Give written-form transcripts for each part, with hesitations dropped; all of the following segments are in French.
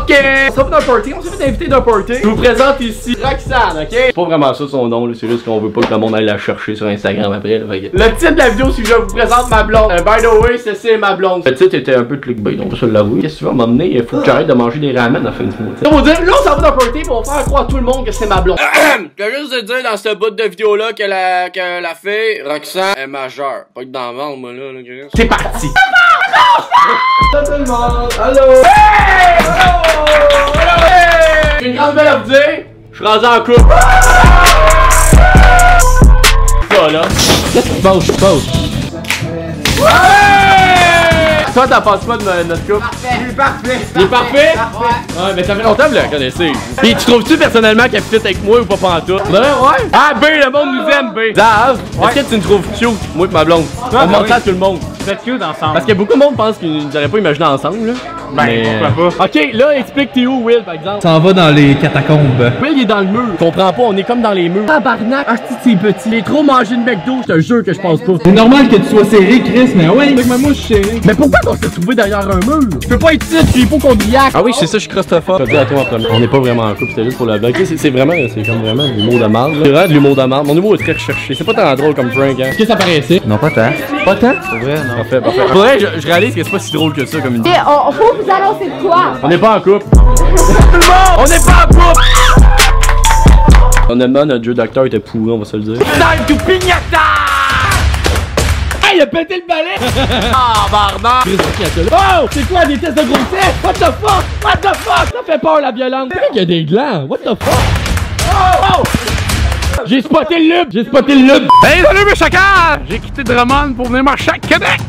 Ok! On s'en va d'un party, on s'est fait inviter d'un party. Je vous présente ici Roxane, ok? C'est pas vraiment ça son nom, c'est juste qu'on veut pas que le monde aille la chercher sur Instagram après. Là, le titre de la vidéo, c'est que je vous présente ma blonde. By the way, c'est ma blonde. Le titre était un peu clickbait, on va se l'avouer. Qu'est-ce que tu vas m'emmener? Il faut que j'arrête de manger des ramen à la fin du mois. On va dire, là, on s'en va d'un party pour on va faire croire à tout le monde que c'est ma blonde. Je veux juste te dire dans ce bout de vidéo-là que la fille, Roxane, est majeure. Pas que dans le ventre, moi, là. C'est parti! Salut tout le monde! Allô! Hey! Allô! Allô! Hey! J'ai une grande nouvelle à vous dire. Je suis rendu en couple. Ça, là. Qu'est-ce qui se passe? Toi, t'en penses pas de notre couple? Parfait! Il est parfait! Il est parfait? Parfait! Ouais, mais ça fait longtemps que vous la connaissez. Pis tu trouves-tu personnellement qu'elle fit avec moi ou pas pantoute? Ouais, ouais! Ah, B, le monde nous aime, B! Dave, est-ce que tu me trouves cute, moi et ma blonde? On montre ça à tout le monde. Vous êtes cute ensemble. Parce que beaucoup de monde pense qu'ils n'auraient pas imaginé ensemble, là. Ben, pourquoi pas? Ok, là, explique t'es où, Will, par exemple? S'en va dans les catacombes. Will, il est dans le mur. Je comprends pas, on est comme dans les murs. Tabarnak! Ah, c'est petit. Il est trop mangé de McDo, je te jure que je pense pas. C'est normal que tu sois serré, Chris, mais ouais, avec ma mouche serrée. Mais pourquoi qu'on s'est trouvé derrière un mur? Je peux pas être ici, il faut qu'on biaque. Ah oui, c'est ça, je suis Christopher. Je te dis à toi en premier. On n'est pas vraiment en couple, c'était juste pour la blague. C'est vraiment, c'est comme vraiment de l'humour de marde. C'est vraiment de l'humour de marde. Mon humour est très recherché. C'est pas tant drôle comme prank, hein. Est-ce que ça paraissait? Non, pas tant. Pas tant? C'est vrai, non. Parfait, parfait. Faudrait que je réalise que c'est pas si drôle que ça comme une. Faut vous annoncer de quoi? On n'est pas en couple. On n'est pas en couple. Honnêtement, notre jeu d'acteur était pourri, on va se le dire. Time to pignata! Hey, il a pété le balai! Ah, barnard! Oh! C'est quoi, des tests de grossesse? What the fuck? What the fuck? Ça fait peur, la violence. C'est vrai qu'il y a des glands. What the fuck? Oh! Oh! J'ai spoté le lube! J'ai spoté le lube! Hey, salut mes chacals! J'ai quitté Drummond pour venir marcher à Québec!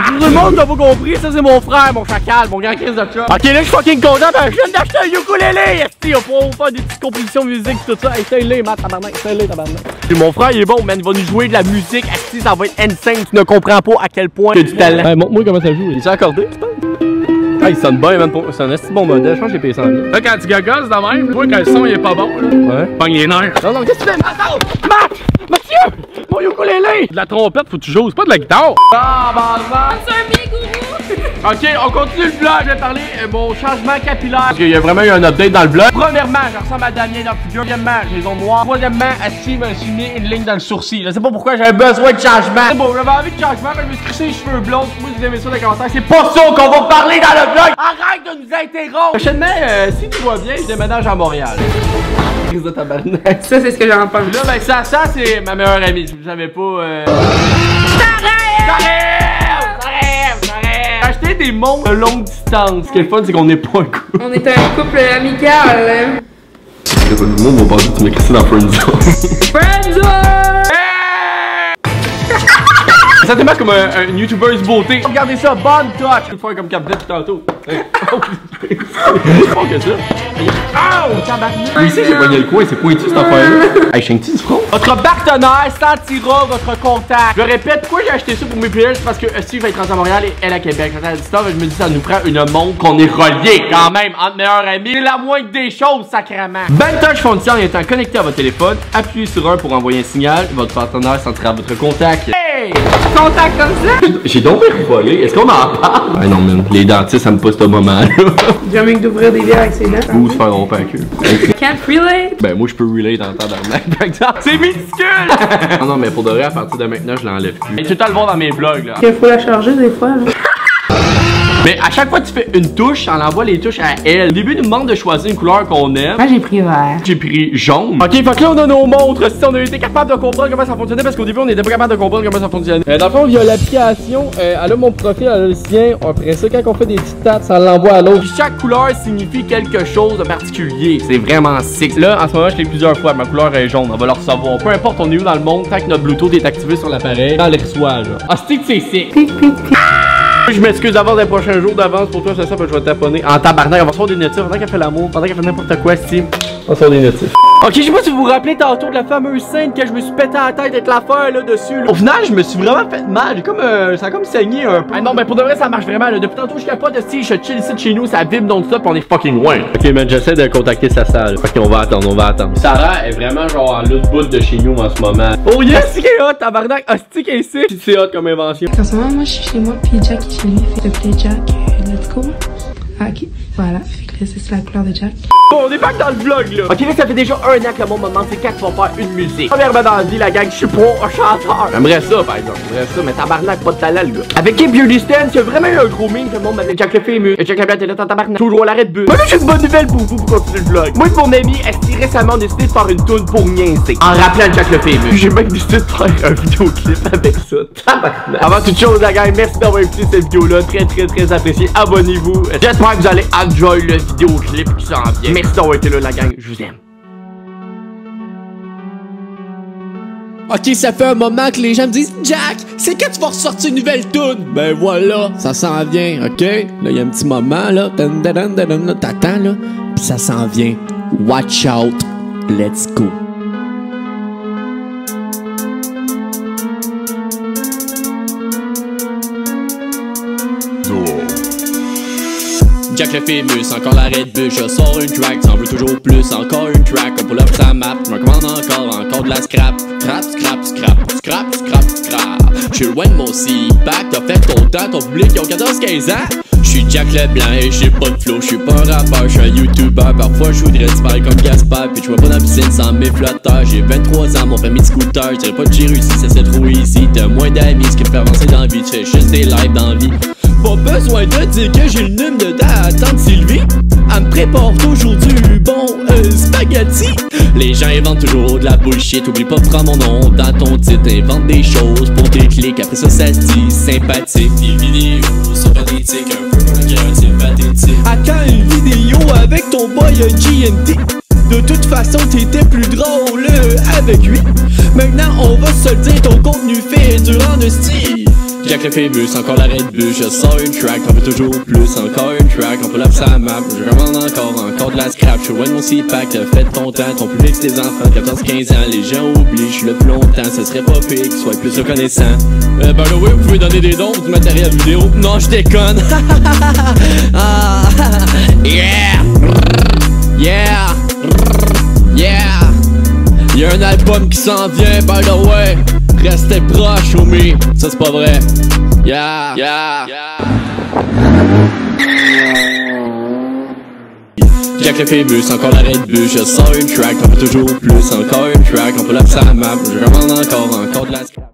Tout le monde n'a pas compris, ça c'est mon frère, mon chacal, mon grand Chris de chat. Ok, là je suis fucking content, je viens d'acheter un ukulélé! Esti, on va faire des petites compositions de musique tout ça. Essaye-le, Matt, tabarnak, essaye-le, tabarnak. Mon frère il est bon, man, il va nous jouer de la musique. Esti, ça va être insane, tu ne comprends pas à quel point il y a du talent. Hey, montre-moi comment ça joue. Il s'est accordé, tu penses? Ah, il sonne bien, man. C'est un esti bon modèle. Je pense que j'ai payé 100 000. Là, quand tu gagosses de même, tu vois quand le son il est pas bon, là. Ouais. Pogne les nerfs. Non, non, qu'est-ce que tu fais? Attends! Matt! Mathieu! Mon ukulélé! De la trompette, faut que tu joues, c'est pas de la guitare. Ah, bah, C'est un bigourou! Ok, on continue le vlog. Je vais parler mon changement capillaire. Parce qu'il y a vraiment eu un update dans le vlog. Premièrement, je ressemble à Damien dans le figure. Deuxièmement, j'ai les ongles noirs. Troisièmement, Asti m'a mis une ligne dans le sourcil. Je sais pas pourquoi j'avais besoin de changement. C'est bon, j'avais envie de changement, mais je me suis crissé les cheveux blonds. Moi, vous aimez ça dans les commentaires. C'est pas ça qu'on va parler dans le vlog. Arrête de nous interrompre. Prochainement, si tout va bien, je déménage à Montréal. Crise de tabarnak. Ça, c'est ce que j'en pense. Là, ben, ça, c'est ma meilleure amie. Je savais pas. Acheter des montres de longue distance. Ce qui est le fun, c'est qu'on n'est pas un couple. On est un couple amical. Le monde va penser que tu m'as crissé dans Friendzone. Friendzone! Ça te marque comme un YouTubeuse beauté. Regardez ça, bonne touch. Je vais le faire comme Captain tantôt. C'est pas que ça. Oh! Ici, j'ai poigné le coin, c'est pointu cette affaire-là. Hey, Shang-Chi, du front. Votre partenaire sentira votre contact. Je répète, pourquoi j'ai acheté ça pour mes players? C'est parce que Steve va être rentré à Montréal et elle à Québec. Quand elle a dit ça, je me dis, ça nous prend une montre qu'on est reliés quand même entre meilleurs amis. C'est la moindre des choses, sacrément. Ben Touch fonctionne en étant connecté à votre téléphone. Appuyez sur un pour envoyer un signal. Votre partenaire sentira votre contact. Hey! Contact comme ça? J'ai donc volé. Est-ce qu'on en parle? Ah non, man. Les dentistes, ça me pousse ce moment-là. J'ai envie d'ouvrir des verres avec ses dents. Ou se faire romper la queue. Can't relate? Ben, moi, je peux relate en tabarnak, par exemple. C'est minuscule! Non, non, mais pour de vrai, à partir de maintenant, je l'enlève plus. Et tu le voir dans mes vlogs, là. Il faut la charger des fois, là. Mais à chaque fois que tu fais une touche, on envoie les touches à elle. Au début, il nous demande de choisir une couleur qu'on aime. Moi, j'ai pris vert. J'ai pris jaune. Ok, fait que là, on a nos montres. Si on a été capable de comprendre comment ça fonctionnait, parce qu'au début, on n'était pas capable de comprendre comment ça fonctionnait. Dans le fond, via l'application, elle a mon profil, elle a le sien. Après ça, quand on fait des petites taps, ça l'envoie à l'autre. Chaque couleur signifie quelque chose de particulier. C'est vraiment sick. Là, en ce moment, je l'ai plusieurs fois. Ma couleur est jaune. On va le recevoir. Peu importe, on est où dans le monde, tant que notre Bluetooth est activé sur l'appareil, on les reçoit, là. Ah, c'est sick. Je m'excuse d'avance des prochains jours d'avance pour toi, c'est ça, parce que je vais t'apponner en tabarnak. On va se faire des notifs pendant qu'elle fait l'amour, pendant qu'elle fait n'importe quoi, Steve. On va se faire des notifs. Ok, je sais pas si vous vous rappelez tantôt de la fameuse scène que je me suis pété à la tête avec l'affaire là dessus. Là. Au final, je me suis vraiment fait mal. J'ai comme ça a comme saigné un peu. Ah non, mais pour de vrai, ça marche vraiment. Là. Depuis tantôt, je capote de Steve, je chill ici de chez nous, ça vibre non-stop, on est fucking loin. Ok, man, j'essaie de contacter sa salle. Ok, on va attendre, on va attendre. Sarah est vraiment genre en l'autre bout de chez nous en ce moment. Oh yes, c'est hot, tabarnak. Hostie qui est ici. C'est hot comme invention. En ce moment, moi, je suis chez moi, puis Jack est chez lui. Fait que Jack, let's go. Ah, ok, voilà. Fait que Est-ce que c'est la couleur de Jack? Bon, on est pas que dans le vlog là. Ok, là, ça fait déjà 1 an que le monde me demande c'est quand qu'ils vont faire une musique. Premièrement dans la vie, la gang, je suis pas un chanteur. J'aimerais ça, par exemple. J'aimerais ça, mais tabarnak, pas de talent, le gars. Avec Kim Beautystan, c'est vraiment eu un gros meme que le monde m'appelait Jack le Famous. Et Jack la Blatte est là, dans tabarnak. Toujours à l'arrêt de bus. Moi, là, j'ai une bonne nouvelle pour vous pour continuer le vlog. Moi et mon ami, est récemment décidé de faire une tune pour niaiser. En rappelant Jack le Famous. J'ai même décidé de faire un vidéoclip avec ça. Tabarnak. Avant toute chose, la gang, merci d'avoir écouté cette vidéo-là. Très apprécié. Abonnez-vous. J'espère que vous allez enjoy le vidéoclip qui s'en vient. Merci d'avoir été là, la gang. Je vous aime. Ok, ça fait un moment que les gens me disent Jack, c'est quand tu vas ressortir une nouvelle tune? Ben voilà, ça s'en vient, ok? Là, il y a un petit moment, là, t'attends, là, pis ça s'en vient. Watch out, let's go. Jack le Famous, encore l'arrêt de bus, je sors une track, t'en veux toujours plus, encore une track, on pull up sa map, je me commande encore de la scrap, scrap. J'suis loin de mon C-Pack, t'as fait ton temps, ton public, ils ont 14-15 ans. J'suis Jack Leblanc et j'ai pas de flow, j'suis pas un rappeur, j'suis un YouTuber, parfois j'voudrais disparaître comme Gaspard, puis j'vois pas dans la piscine sans mes flotteurs. J'ai 23 ans, mon permis de scooter, j'dirais pas que j'ai réussi, ça c'est trop easy, t'as moins d'amis, ce qui me fait avancer dans la vie, tu fais juste des lives dans la vie. Pas besoin de dire que j'ai le nume de ta tante Sylvie. Elle me prépare toujours du bon spaghetti. Les gens inventent toujours de la bullshit. Oublie pas de prendre mon nom dans ton titre. Invente des choses pour des clics. Après ça, ça se dit sympathique. Des vidéos sont pathétiques, un peu comme un c'est pathétique. Attends une vidéo avec ton boy GNT. De toute façon, t'étais plus drôle avec lui. Maintenant, on va se le dire, ton contenu fait dur en style. Jack le Famous, encore l'arrêt de bus, je sors une track, t'en veux toujours plus, encore une track, on peut l'appeler sa map, je commande encore de la scrap, je suis loin de mon C-Pack, t'as fait ton temps, ton public c'est des enfants, 14-15 ans, les gens oublient, je suis là plus longtemps, ce serait pas pire qu'ils soient plus reconnaissants. By the way, vous pouvez donner des dons pour du matériel vidéo. Non, je déconne. Y'a un album qui s'en vient, by the way. Restez proche, homie. Ça c'est pas vrai. Jack le Famous, encore l'arrêt de bus, je sors une track, on peut toujours plus, encore une track, on peut l'appeler sa map, je commande encore de la scrap.